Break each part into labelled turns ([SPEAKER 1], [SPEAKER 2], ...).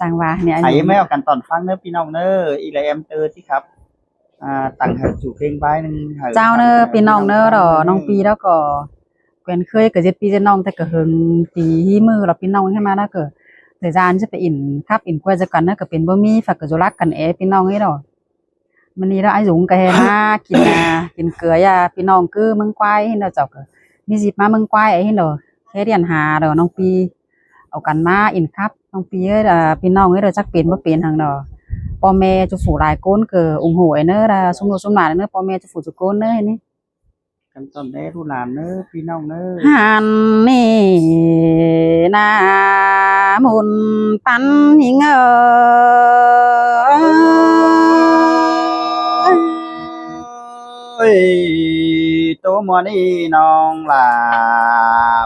[SPEAKER 1] จังว่าเนี่ย
[SPEAKER 2] ให้แมวกันตอนฟังเด้อพี่น้องเด้ออีแลมเตอร์ที่ครับตั้งให้สู่เพลงบายนึง
[SPEAKER 1] เจ้าเนอพี่น้องเนอดอน้องปีแล้วก็เกวนเคยก็7 ปีจะน้องแต่ก็หึงปีมือเราพี่น้องให้มาแล้วก็thời gianจะไปอินครับอินกว่าจะกันนะก็เป็นบ่มีฝากก็จะรักกันพี่น้องให้ดอกมันนี่เราไอ้หลงก็เฮ็ดมากินเกลือยาพี่น้องคือเมืองควายเห็นดอกเจ้าก็มีสิมาเมืองควายเห็นดอกแค่เรียนหาดอกน้องปีเอากันมาอินครับน้องปีเอ้ยพี่น้องเอ้ยจักเป็นบ่เป็นหังดอกพ่อแม่จะฝูหลายคนก็ủng hộเนอะสมรู้สมหน้าเนอะพ่อแม่จะฝูทุกคนเนอะนี่
[SPEAKER 2] กันตอนแด้ลูกหลานเด้อพี่น้องเด้อ
[SPEAKER 1] หันนี่นามุนปันหิง
[SPEAKER 2] เอ้ยโตมัวนี่น้องหล่า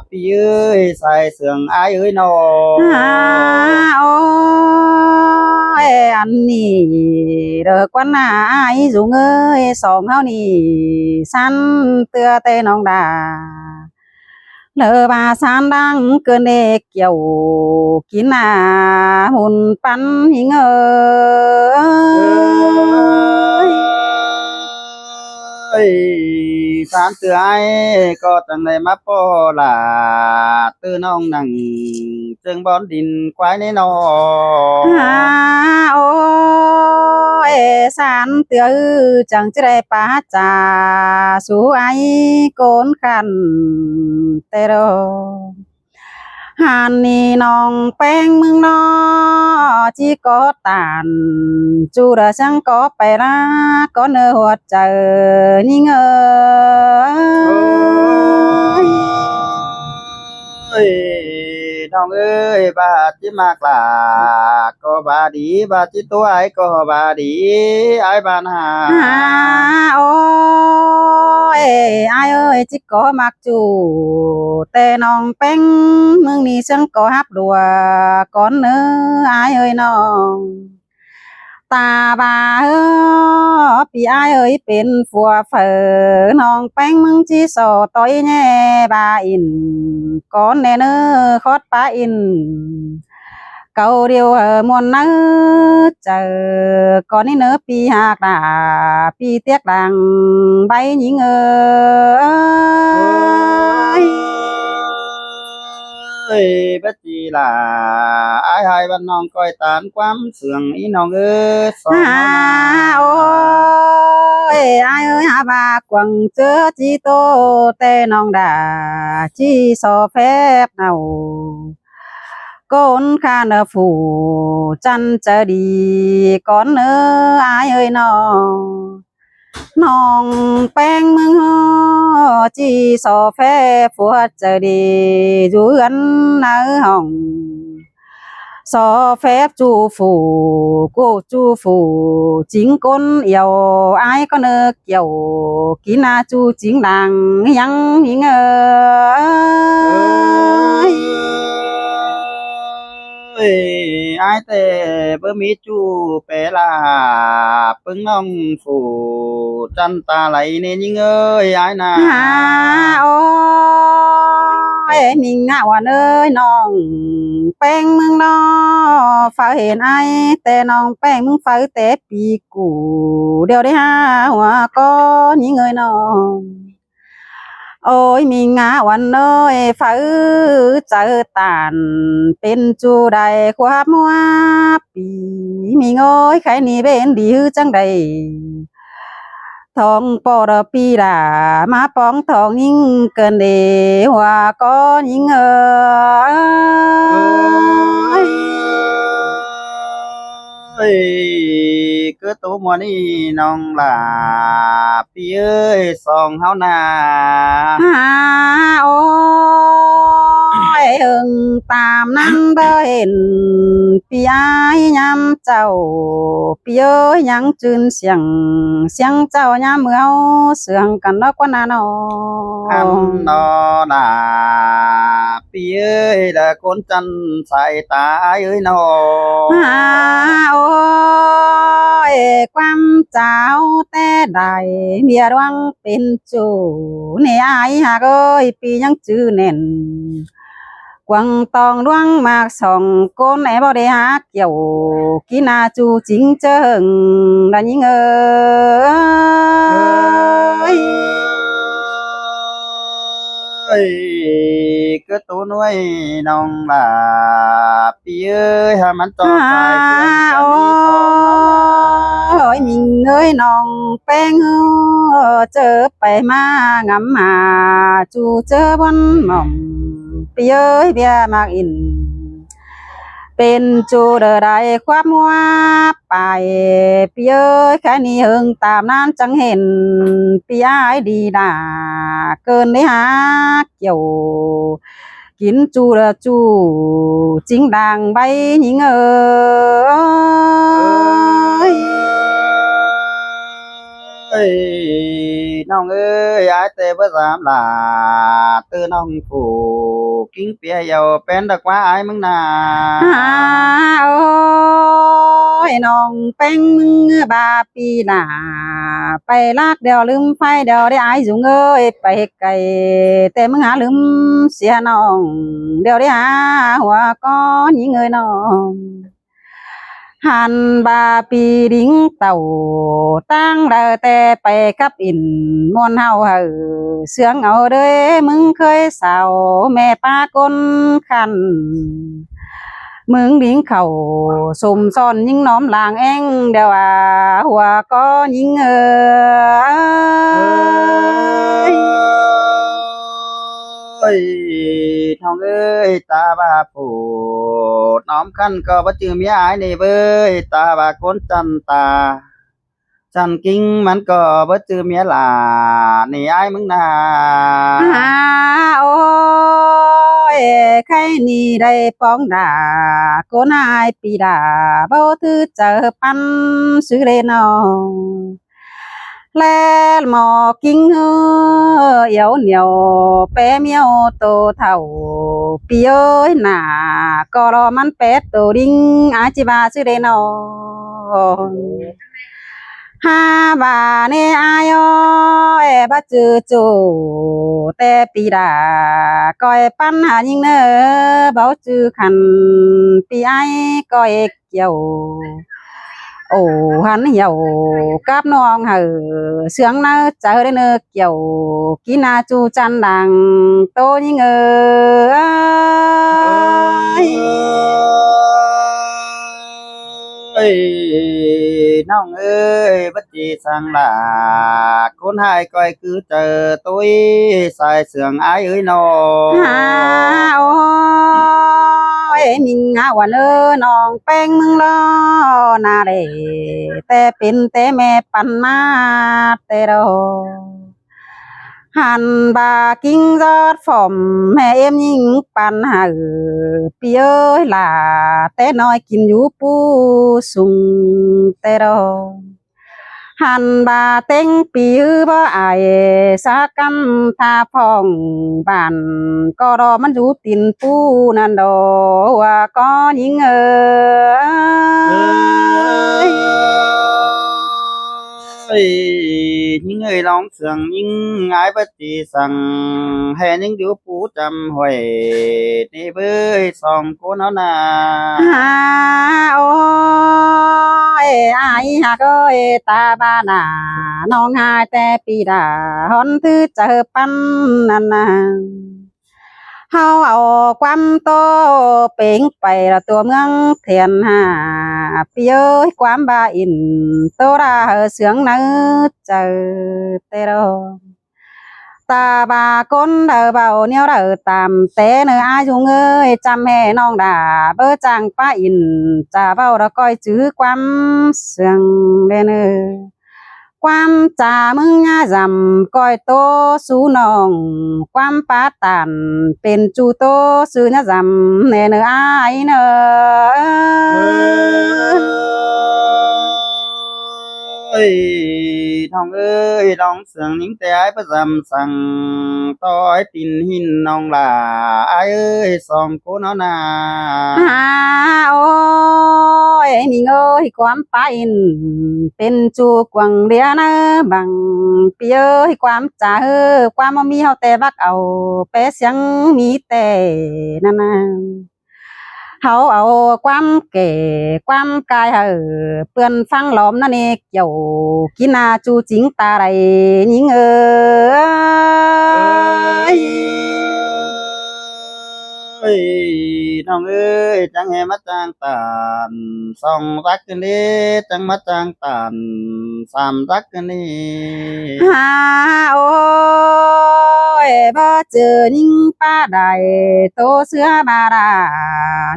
[SPEAKER 2] พี่เอ้ยใส่เสื่องอายเอ้ยน้อ
[SPEAKER 1] ฮาโอ้ยอันนี้เด้อกว่าหน้าอายสูงเอ้ยสองเฮานี่สันเตือเตน้องดาเลอบาสานดังเกินเอกเกี่ยวกินหน้ามุนปันหิง
[SPEAKER 2] เอ้ยสารเตือไอ้ก็จังได้มาป้อล่ะตื้อน้องนั่งจึงบอนดินควายในนอ
[SPEAKER 1] ฮาโอ้ยสานเตือจังจะได้ปาจาสู่ไอโกนขันเตโรหันนี่น้องแป้งมึงนอจีก็ตานจูระช่างก็ไปละก็เนอหัวใจนี่เงย
[SPEAKER 2] เอ้ยน้องเอ้ยบาดที่มากล่ะก็บาดีบาดที่ตัวไอ้ก็บาดีไอ้บานหา
[SPEAKER 1] โอ้ยไอ้เอ้ยจิก็มักจูแต่น้องแป้งมึงนี่ช่างก็ฮับดัวก่อนเนอไอ้เอ้ยน้องตาบาพี่อายเอ้ยเป็นฟัวเฝอน้องแป้งมึงจีสอต้อยแน่บาอินก้อนแน่เนอคอดปาอินเก่าเดียวมวนเนอเจอก่อนนี้เนอปีหากดาปีเตียกดังใบหญิง
[SPEAKER 2] เอ้ยบัดจีล่ะไอ้ให้บ้านน้องก้อยตานความเสื่องอีน้องเอ้ยสองเฮานา
[SPEAKER 1] โอ้ยไอ้เอ้ยหาบากวังเจอจีโตแต่น้องดาจีสอแฟบเนาก้นข้าเนอฝูจันจะดีก่อนเนอไอ้เอ้ยน้องแป้งมึงจีสอแฟฟัวจะดีอยู่กันเนอห้องสอแฟบจูฝูกูจูฝูจิงก้นเอี่ยวไอ้ก็เนอเกี่ยวกินนาจูจิงดังยังหิง
[SPEAKER 2] เอ้ยไอ้แต่บ่มีจูเปลาปึงน้องฝูจันตาไหลเนี่ยยิงเอ้ยไอ้น่ะ
[SPEAKER 1] โอ้ยมิงอ่ะวันเอ้ยน้องแป้งมึงนอฝ่าเห็นไอ้แต่น้องแป้งมึงฝ่าแต่ปีกูเดี๋ยวได้หาหัวก็ยิงเอ้ยน้องโอ้ยมีงาวันเอ้ยฝ่าเจอตานเป็นจูใดความว่าปีมีเอ้ยใครนี่เป็นดีจังใดทองปอระปีดามาป้องทองยิ่งเกินเดหัวก็ยิ่ง
[SPEAKER 2] เอ้ยคือตัวมัวนี่น้องล่ะพี่เอ้ยสองเฮานา
[SPEAKER 1] โอ้ยเอิงตามนั่งเดินพี่อายยำเจ้าพี่เอ้ยยังจืนเสียงเจ้ายามเมื่อเสืองกันนอกว่านาน้อ
[SPEAKER 2] อันนอนาพี่เอ้ยละคนจันสายตาเอ้ยน้อ
[SPEAKER 1] โอ้ยความเจ้าแต่ใดเมียรวังเป็นจูเนี่ยอายหากเอ้ยปียังจื้อแน่นก quăng tòng đoang mạc sòng côn né bao để há kiểu kỹ na chu chính chừng là những ơi
[SPEAKER 2] cứ tú nuôi nong là pi ơi ha mắn to phải
[SPEAKER 1] ôi mình ơi nòng pen chớ phải ma ngắm mà chu chớ bắn mỏng pi ơi bia mang in เป็นจูเดอได้ความว่าไปพี่เอ้ยแค่นี้เฮิงตามนั้นจังเห็นพี่อ้ายดีด่าเกินได้หาเกี่ยวกินจูเดอจูจริงดังใบหญิงเอ้ย
[SPEAKER 2] น้องเอ้ยai tê bớt dám là tư nong phủ kính phía dầu pen đặc quá ai mừng nà
[SPEAKER 1] โอ้ยน้องแป้งมึงบาปีหน้าไปลากเดียวลืมไฟเดียวได้อายจุงเอ้ยไปไกลแต่มึงหาลืมเสียน้องเดียวได้หาหัวก้อนยิงเอ้ยน้องหันบาปีดิ้งเต่าตั้งเดอแต่ไปกับอินมวนเฮาเฮอเสืองเอาเด้มึงเคยสาวแม่ป้าก้นคัน มึงดิ้งเขาสมซ้อนยิงน้อมลางเองเดี๋ยวหัวก็ยิง
[SPEAKER 2] ơiน้องเอ้ยตาบาปูน้อมขั้นก็บ่จือเมียอายนี่เบ้ยตาบาก้นจันตาจันกิ้งมันก็บ่จือเมียหลานี่อายมึงนา
[SPEAKER 1] โอ้ยใครนี่ได้ป้องด่าก็นายปีด่าเบ้าถือเจอปันซื้อเลยน้อง lẽ mò kinh yếu nhiều bé miêu tô thầu pi ơi nà có lo mắn bé tô đinh á chi ba sư đây nó ha bà nè ai ơi bắt chư chủ tê pi đà coi pan hà nhưng nơ bảo chư khăn pi ai coi kiểu ồ hắn hiểu cáp non hở sướng nó chờ đến nơi kiểu kỹ na chu chăn đằng tôi như ngờ
[SPEAKER 2] ơiน้องเอ้ยbất chi sang là con hai coi cứ chờ tôi xài sườn ái ơi nó
[SPEAKER 1] ha ôi mình ngãวันน้องแป้งมึงล้อนาเดแต่เป็นแต่แม่ปันมาแต่รอ hàn bà kinh giót phỏm mẹ em nhìn pan hà pi ơi là té nói kinh yu pu sung té đó hàn bà tên pi ư bà ai sa cam tha phong bàn có đóมันอยู่ตินปูนั่นดอว่าก็ยิง
[SPEAKER 2] những người lòng sườn những ai bất chi sang hè những điều phú trăm huệ đi với song cô nó nà
[SPEAKER 1] ôi ai hà ơi ta ba nàน้อง haiแต่ปีดาฮอนถือเจอปันนั่นน่ะเฮาเอาความโตเป่งไปละตัวเมืองเทียนหาปีเอ้ยความบาอินโตราเสืองนึเจอเตโรตาบาก้นเดอเบาเนียวเดอตามเตเนื้ออายุเงยจำแม่น้องด่าเบอจังป้าอินจะเบาละก้อยจื้อความเสืองเดเนอความจ่ามึงย่าจำก้อยโตสู้น้องความป้าตันเป็นจูโตซื้อย่าจำเนเนออายเนอ
[SPEAKER 2] ơiน้อง ơi lòng sườn những tay ai bất dầm sang tôi tin hinน้องlà ai ơi song cô nó nà
[SPEAKER 1] โอ้ย นี่ความไปเป็นจูกวางเรียนะบังเปียความจ่าความบ่มีเฮาแต่บักเอาเปเสียงมีแต่นั่นน่ะเฮาเอาความแก่ความกายเปื้อนฟังหลอมนั่นเองเกี่ยวกินนาจูจิงตาไรยิงย
[SPEAKER 2] เอ้ยน้องเอ้ยจังให้มาจางตานส่องรักกันนี้จังมาจางตานสามรักกันนี้
[SPEAKER 1] หาโอ้ยบ่เจอนิ่งป้าใดโตเสือบารา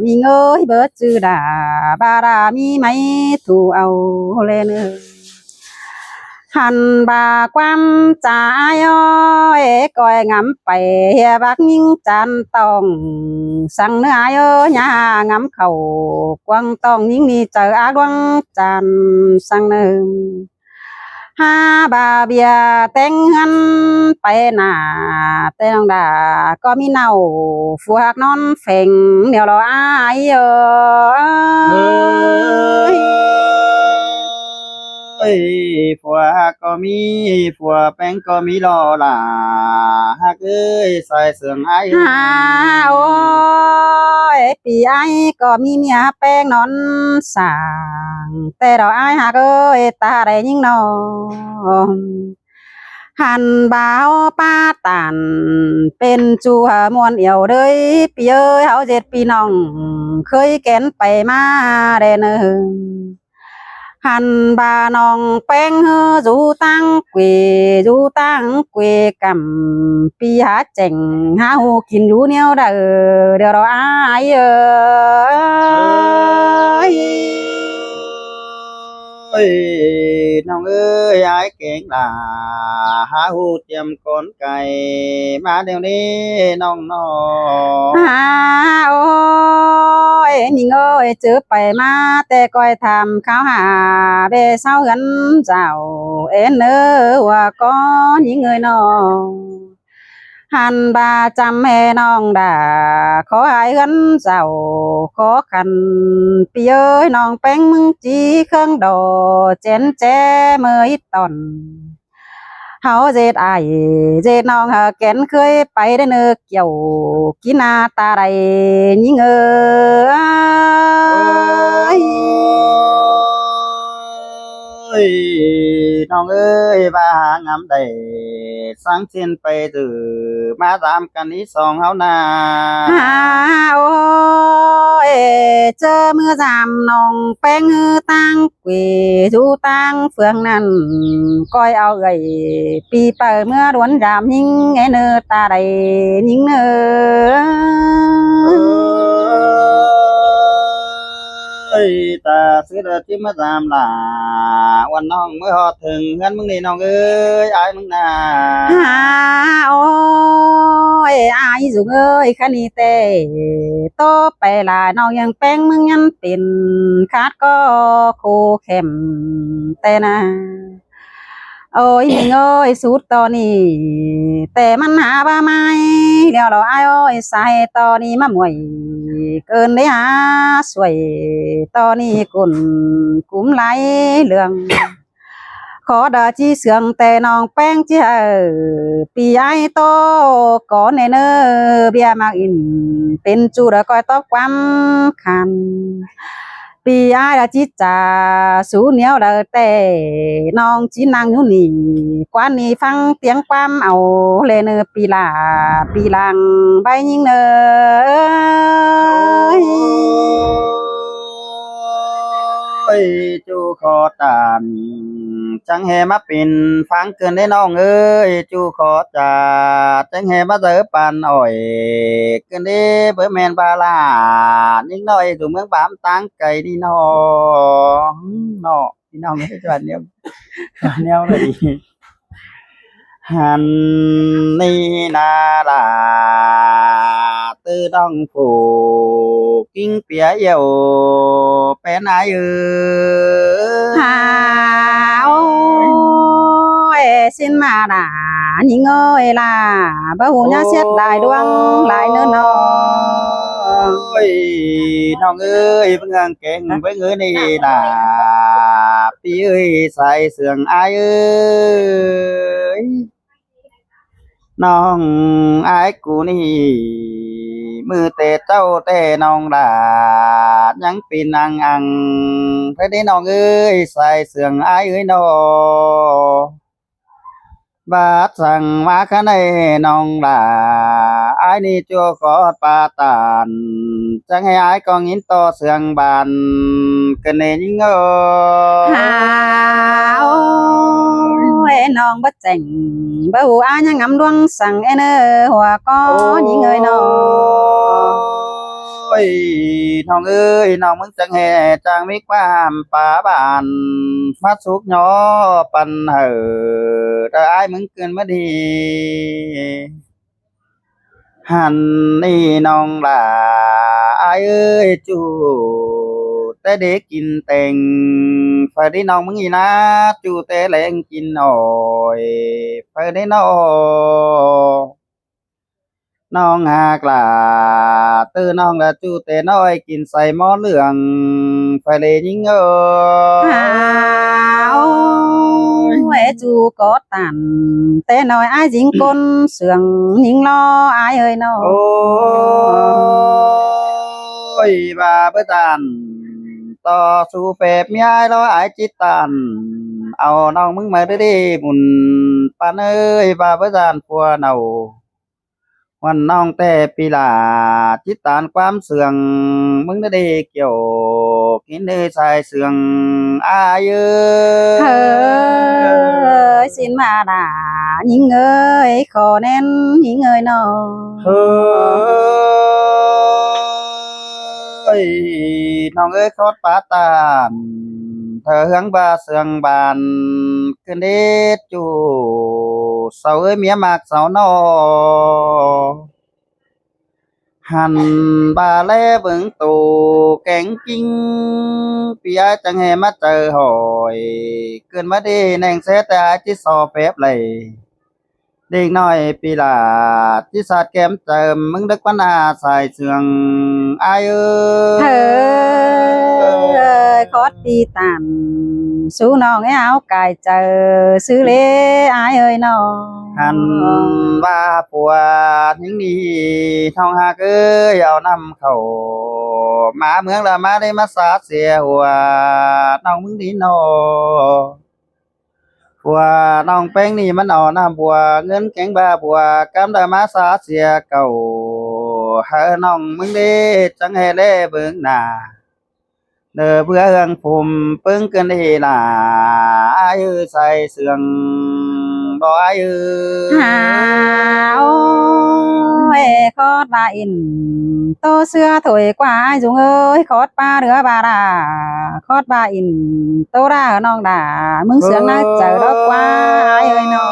[SPEAKER 1] มีเงยเบิดจือดาบารามีไหมถูเอาเลยเนอหันบาความจ่ายอ้อยก้อยงำไปเฮียบักยิ่งจันต้องสั่งเนื้อเอ้ยหางำเข่ากวางต้องยิ่งนี่เจออาดวงจันสั่งเนิม หาบาเบียแต่งหันไปหน้าแต่น้องดาก็มีเน่าฟูหักนอนเฟ่งเดี๋ยวเราอาย
[SPEAKER 2] เอ้ยผัวก็มีผัวแป้งก็มีรอล่ะฮักเอ้ยใส่เสื่องไอ้
[SPEAKER 1] หาโอ้ยปีไอก็มีเมียแป้งนอนสางแต่เราอายหักเอ้ยตาได้ยิ่งนอนหันบ่าวป้าตันเป็นจูมวนเอี่ยวเลยปีเอ้ยเฮา7 ปีน้องเคยแก่นไปมาเด้เนอหันบาน้องแป้งเฮอจูตั้งเกวจูตั้งเกวกำปีหาเจ๋งหาหูกินอยู่เหนียวเด้อเดี๋ยวเราอาย
[SPEAKER 2] เอ้ยน้องเอ้ยไอ้เก่งล่ะหาหูเตรียมกลไก่มาเดี๋ยวนี้น้องน้อ
[SPEAKER 1] หาโอ้ยนี่เอ้ยเจอไปมาแต่ก้อยทำข้าวหาเบเศร้าเหินเจ้าเอ็นเนอว่าก็ยิ่งเงยน้องหันบาจำแม่น้องด่าขอให้เหินเจ้าขอขันปีเอ้ยน้องแป้งมึงจีเครื่องดอเจนแจเมื่อยตอน เฮาเจ็ดไอายเจ็ดน้องแก่นเคยไปได้เนื้อเกี่ยวกินนาตาไรยิ่งย
[SPEAKER 2] เอ้ยน้องเอ้ยว่าหางามได้สังเส้นไปถือมาตามกันนี้สองเฮานา
[SPEAKER 1] หาโอ้ยเจอเมื่อจำน้องแป้งตั้งเกวจูตั้งเฟืองนั้นก้อยเอาปีเปิดเมื่อรวนจำยิ่งไงเนื้อตาไรยิ่งเนื้
[SPEAKER 2] เอ้ยตาซื้อเดอที่มาตามล่ะวันน้องเมื่อฮอดถึงเงินมึงนี่น้องเอ้ยอายมึงนา
[SPEAKER 1] หาโอ้ยอายสุงเอ้ยคันนี้เต้โตไปหลายน้องยังแป้งมึงยันเป็นขาดก็โคเข้มแต่นะโอ้ยนี่เอ้ยสุดตอนนี้แต่มันหาบ้าไม่เดี๋ยวเราอายโอ้ยใส่ตอนนี้มาหมวยเกินได้หาสวยตอนนี้กุ่นกุ้มไหลเรื่อง ขอดาจีเสืองแต่น้องแป้งจีปีไอโตก่อนเนอเบียมากอินเป็นจูดก้อยตอกความคันปีไอดาจีจ่าสูเหนียวเดอแต่น้องจีนางอยู่นี่กว่านี้ฟังเสียงความเอาเลเนอปีหลังใบยิงเนอ
[SPEAKER 2] โอ้ยจูขอตานจังแหมาเป็นฟังเกินได้น้องเอ้ยจูขอจาจังแหมาเจอปานอ่อยเกินได้เบอร์แมนบาลานิ่งน้อยถูเมืองปามตังไก่นี่น้องน้อพี่น้องไม่ใช่จวนเนี้ยเนี้ยเลยหันนี่นาลาtư đông phủ kinh phía yêu bé nái ơi
[SPEAKER 1] หาโอ้ยสิ้นมาด่ายิงเอ้ยล่ะบ่หูญาเสียดหลายดวงหลายเนื้อนอ
[SPEAKER 2] ยน้องเอ้ยเบิ่งเงเก่งเบิ่งเอ้ยนี่ล่ะพี่เอ้ยใส่เสื่องอายเอ้ยน้องอายกูนี่มือแต่เจ้าแต่น้องล่ะยังปีนอังเพิ่นได้น้องเอ้ยใส่เสื่องอายเอ้ยน้อบาดสั่งมาคะในน้องล่ะอายนี่จัวขอดปาตานจังให้อายกองหินต่อเสื่องบานกันเนยิงเอ้
[SPEAKER 1] หาโอ้ยน้องบ่แจ้งบ่ฮู้อายังงำดวงสั่งเนอหัวก็ยิงเอ้ยน้อง
[SPEAKER 2] โอ้ยน้องเอ้ยน้องมึงจังแห่จังมีความป่าบานมาสุกย่อปันเหอแต่อายมึงเกินมาดีหันนี่น้องล่ะอายเอ้ยจูแต่เด็กกินเต็งphải điน้องมึงอีนะจูแต่แรงกินหน่อยไปได้น้อน้องหากล่ะตื้อน้องละจูแต่น้อยกินใส่หม้อเหลืองไปเลยยิงเอ้
[SPEAKER 1] หาโอ้ยจูcó tàn té nói ai dính côn sườn nhìn lo ai ơi nó
[SPEAKER 2] โอ้ยบาเบตันต่อสู้เปบมีอ้ายร้อยอายจิตตันเอาน้องมึงมาเด้อดิบุญปานเอ้ยบาเบตันพัวเนาวันน้องแต่ปีหลาจิตตานความเสื่องมึงได้เกี่ยวกินได้ใส่เสื่องอายเอ้
[SPEAKER 1] ơi xin mà đã nhìn ơi khó nên nhìn ơi nó
[SPEAKER 2] เฮ้ยน้องเอ้ยคอดปาตานเธอเฮืองบาเสื่องบานขึ้นเด็ดจูเสาเอ้ยเมียมากเสาหนอหันบาแลเบิ่งตูแกงกิ้งปียจังแหมาเจอหอยเกินมาดีแนงเสแต่อายที่สอเป๊บเลยเด็กน้อยปีหลาที่สาดแก้มเจิมมึงดึกปัญหาใส่เสื่องอายเอ้
[SPEAKER 1] ơi khó đi tàn su non cái áo cài chờ xứ lê ai ơi nó
[SPEAKER 2] หันว่าปัวทิ้งนี้ทองหากเอ้ยเอานำเข้ามาเมืองละมาได้มาสาดเสียหัวน้องมึงดีโนปัวน้องแป้งนี่มันเอาน้ำบัวเงินแกงบาบัวกำได้มาสาดเสียเก่าเฮอน้องมึงเด้จังให้แลเบิ่งหน้าเด้อเพื่อเฮืองภูมิปึ้งเกินได้ล่ะอายเอ้ยใส่เสื่องบ่อายเอ้ย
[SPEAKER 1] hà ôi khót ba in tô xưa thổi qua ai dùng ơi khót ba đứa bà đà khót ba in tô ra ở non đà mừng sướng na chờ đó qua ai ơi nó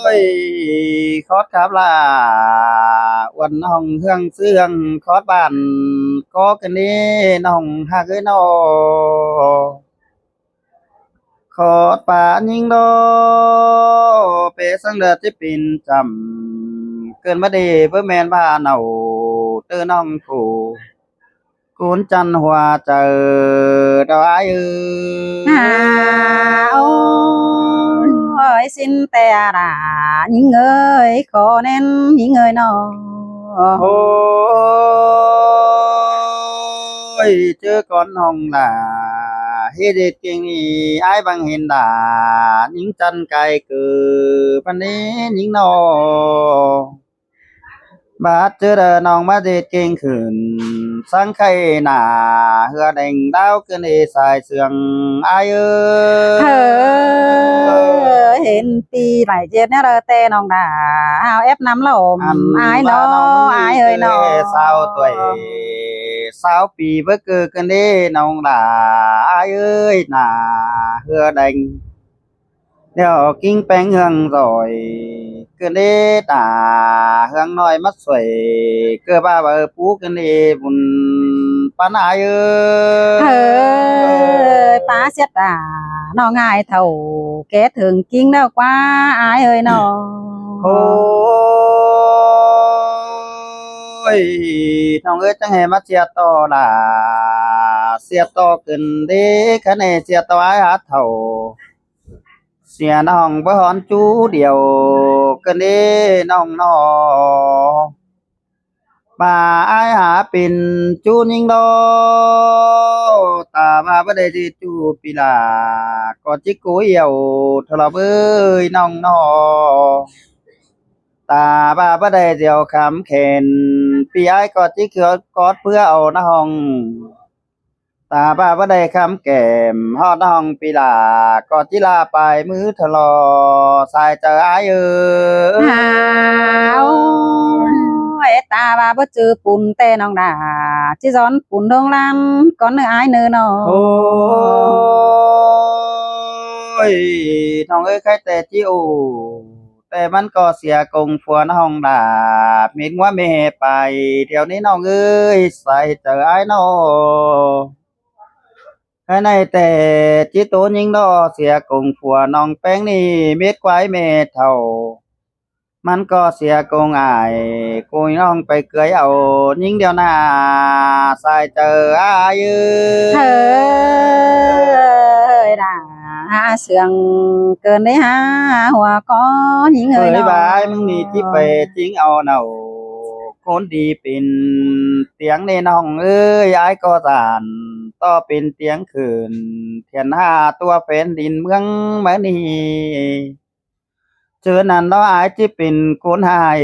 [SPEAKER 2] โอ้ยคอดครับล่ะวันน้องเฮืองเสื่องคอดบ้านก็กันนี้น้องหากเอ้ยน้อขอดป่ายิงโดเปสังเดือดที่ปินจำเกินมาดีเพื่อแมนบ้านเอาเตอน้องผู้กุนจันหัวเจอดอกไอ้เอ้ย
[SPEAKER 1] hà ôi xin tè đà những người khó nên những người nó
[SPEAKER 2] โอ้ยเจอก่อนห้องล่ะเฮ็ดเด็ดเก่งนี่อ้ายบังเห็นด่ายิงจันไกลเกิดปันนี้ยิงนอบาดเจอเด้อน้องมาเด็ดเก่งขึ้นสังไข่หน้าเหือแดงดาวขึ้นเอสายเสื่องอ้ายเอ้ย
[SPEAKER 1] hiện tì lại chết nó rơ tê nòng đà ao ép nắm lồm
[SPEAKER 2] อัน
[SPEAKER 1] ai
[SPEAKER 2] ว่าน้อง
[SPEAKER 1] nó
[SPEAKER 2] มึง
[SPEAKER 1] ai
[SPEAKER 2] นี่
[SPEAKER 1] ơi
[SPEAKER 2] เด้
[SPEAKER 1] nó
[SPEAKER 2] สาวตัวยสาวปีเบ่เกิดกันเด้น้องล่ะอ้ายเอ้ยหน้าเหือแดง đeo kinh bánh hương rồi cứ đi tả hương nói mắt xuẩy cơ ba bờ phú cứ đi bùn bán ai ơi
[SPEAKER 1] ơi phá xét à nó ngài thầu kết thường kinh đâu qua ai ơi nó
[SPEAKER 2] ยน้องเอ้ยจังให้มาเสียต่อล่ะเสียต่อขึ้นเด้คะแนนเสียต่ออ้ายหาเฒ่าเสียน้องบ่ฮอนจูเดียวกันเด้น้องน้อป่าอ้ายหาเป็นจูยิงดอตามาบ่ได้สิจูปีลาก็จิกกูเหี่ยวทรเบ้ยน้องน้อ ตาบ้าบ่ได้เดียวคำเข็นพี่อ้ายกอดที่เขือกอดเพื่อเอาหน้าห้องตาบ้าบ่ได้คำแก้มฮอดหน้าห้องปีลากอดที่ลาไปมือทะลอสายเจออ้าย
[SPEAKER 1] หาวตาบาบ่จือปุ่นแต่น้องดาที่ซ้อนปุ่นดงลันก่อนเนื้ออายเนื้อน้อ
[SPEAKER 2] โอ้ยน้องเอ้ยใครแต่จิโอแต่มันก็เสียกงฟัวหน้าห้องดาบมิดว่าไม่ให้ไปเดี๋ยวนี้น้องเอ้ยใส่เจออ้ายน้อ ภายในแต่จิตโตยิงดอเสียกงผัวน้องแป้งนี่เม็ดควายเม็ดเท่ามันก็เสียกงอายกูน้องไปเกยเอายิงเดียวหน้าสายเจออายื
[SPEAKER 1] เฮ้ยด่าเสืองเกินได้หาหัวก้อนยิง
[SPEAKER 2] เค
[SPEAKER 1] เอ้ย
[SPEAKER 2] ย
[SPEAKER 1] น้อบ
[SPEAKER 2] ายมึงนี่ที่ไปจริงเอาเนาคนดีเป็นเตียงในน้องเอ้ยอายก็สานต่อเป็นเตียงคืนเทียนหาตัวเป็นดินเมืองมะนี เจอนั่นเราอายจะเป็นคนหาย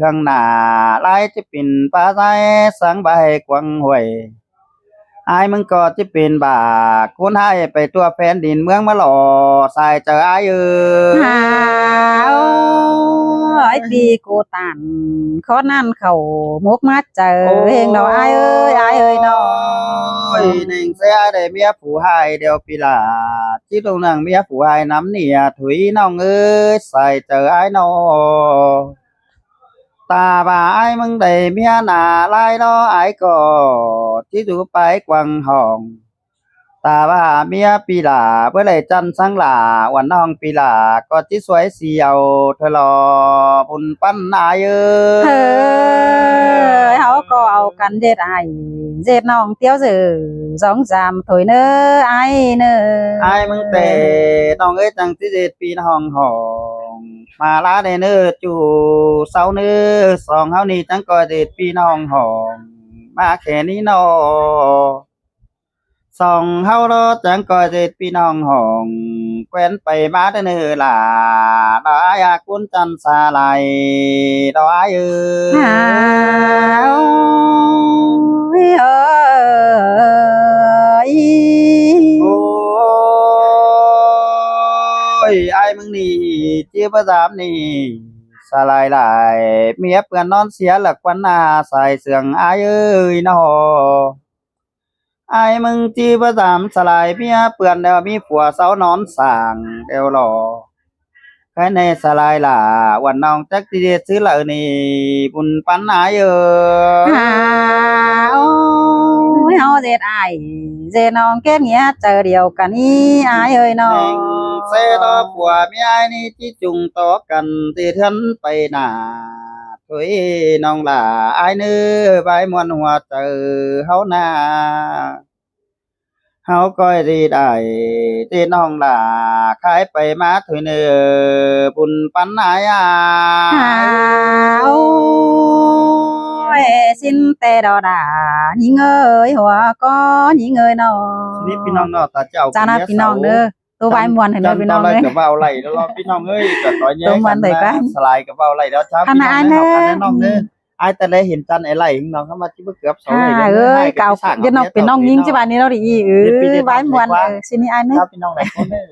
[SPEAKER 2] ข้างหน้าลายจะเป็นปลาใสสังใบกวางห้วยอายมึงก็จะเป็นบาคนหายไปตัวแผ่นดินเมืองมาหล่อใส่เจออาย
[SPEAKER 1] หาวไอ้ปีกูตันข้อนั่นเขามุกมาเจอเองดอกอายเอ้ยน้อ
[SPEAKER 2] โอ้ยหนึ่งเสียได้เมียผู้หายเดียวปีลาที่ตรงนั้นเมียผู้หายน้ำเนี่ยถุยน้องเอ้ยใส่เจออายน้อ ตาบ่าอ้ายมึงได้เมียหน้าลายล้ออ้ายก็ที่ดูไปกวางห้องตาบ่าเมียปีหลาเพื่อได้จันสังหลาวันน้องปีหลาก็ที่สวยเสียวเธอรอบุญปั้นอาย
[SPEAKER 1] เฮ้ยเขาก็เอากันเจ็ดไอเจ็ดน้องเตี้ยวสื่อสองสามถอยเนอไอเนอ
[SPEAKER 2] อ้ายมึงแต่น้องเอ้ยจังที่เจ็ดปีห้องมาลาได้เนื้อจูเสาเนื้อสองเฮานี่จังก็เจ็ดปีน้องห้องมาแค่นี้นอ สองเฮารอจังก็สิพี่น้องห้องแคว้นไปมาเด้อเนื้อล่ะดอกอายากุนจันทร์สาไหลดอกอาย
[SPEAKER 1] หาวเอ้ย
[SPEAKER 2] โอ้ยอายมึงนี่เจียบ่ถามนี่สาหลายหลายเมียเปื้อนนอนเสียหลักวันหน้าใส่เสื่องอายเอ้ยน้ออายมึงจีบ่ถามสลายเมียเปื้อนแล้วมีผัวเสานอนสร้างเดียวหล่อ ภายในสลายล่ะวันน้องจักสิได้ซื้อเหล่านี้บุญปันหาย
[SPEAKER 1] หาวเฮาเจ็ดไอเจ็ดน้องแก้เงี้ยเจอเดียวกันนี่อายเอ้ยน้อ
[SPEAKER 2] แม่งเสดอผัวเมียนี่ที่จุงต่อกันที่ทันไปหน้าถอยน้องล่ะอายเนื้อใบมวนหัวเจอเฮาหน้าเฮาก้อยดีได้ที่น้องล่ะขายไปมาถอยเนื้อบุญปันหาย
[SPEAKER 1] หาวสิ้นแต่ดอดายิงเอ้ยหัวก็ยิงเอ้ยน้อ
[SPEAKER 2] นี่พี่น้องเนาะตาเจ้า
[SPEAKER 1] จ้านะพี่น้องเด้อตัวใบมวนเห็นเด้อพี่น้อง
[SPEAKER 2] เล
[SPEAKER 1] เด้
[SPEAKER 2] ย
[SPEAKER 1] อ
[SPEAKER 2] กับเบาไหลแล้วรอพี่น้องเอ้ยกับต่อยแย่
[SPEAKER 1] ตัวมันเลยปะ
[SPEAKER 2] สลายกับเบาไหลแล้วเช้า
[SPEAKER 1] ข
[SPEAKER 2] พี่
[SPEAKER 1] นา
[SPEAKER 2] น้
[SPEAKER 1] ด
[SPEAKER 2] อง
[SPEAKER 1] นั้
[SPEAKER 2] เด้อน ขอคันแนะนำเด้อ
[SPEAKER 1] อืม
[SPEAKER 2] ไอ้แต่ได้เห็นจันไอ้ไหลของน้องเข้ามาที่เกือบ2
[SPEAKER 1] อ่า
[SPEAKER 2] ไหล
[SPEAKER 1] เอ้ย
[SPEAKER 2] ให้
[SPEAKER 1] เก่า
[SPEAKER 2] สร้าง
[SPEAKER 1] เดี๋ยวน้องเป็นน้องยิงใช่ป่ะนี่เราดิใบมวนสินี่อันนี้
[SPEAKER 2] ครับพี่น้องหลายคนเด้อ